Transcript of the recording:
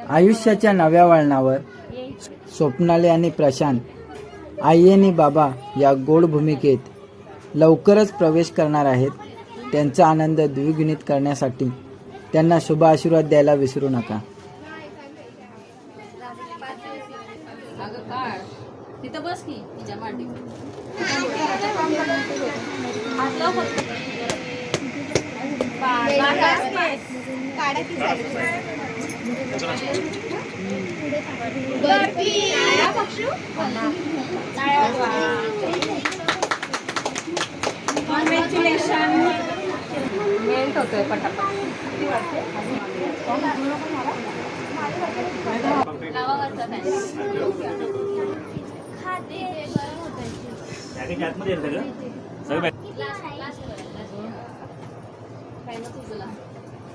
आयुष्याच्या नव्या वळणावर स्वप्नाली आणि प्रशांत आई आणि बाबा या गोड भूमिकेत लवकरच प्रवेश करणार आहेत. त्यांचा आनंद द्विगुणित करण्यासाठी त्यांना शुभ आशीर्वाद द्यायला विसरू नका. तिथं बस की तिच्या मांडीवर. मेंट होतोय पटापट.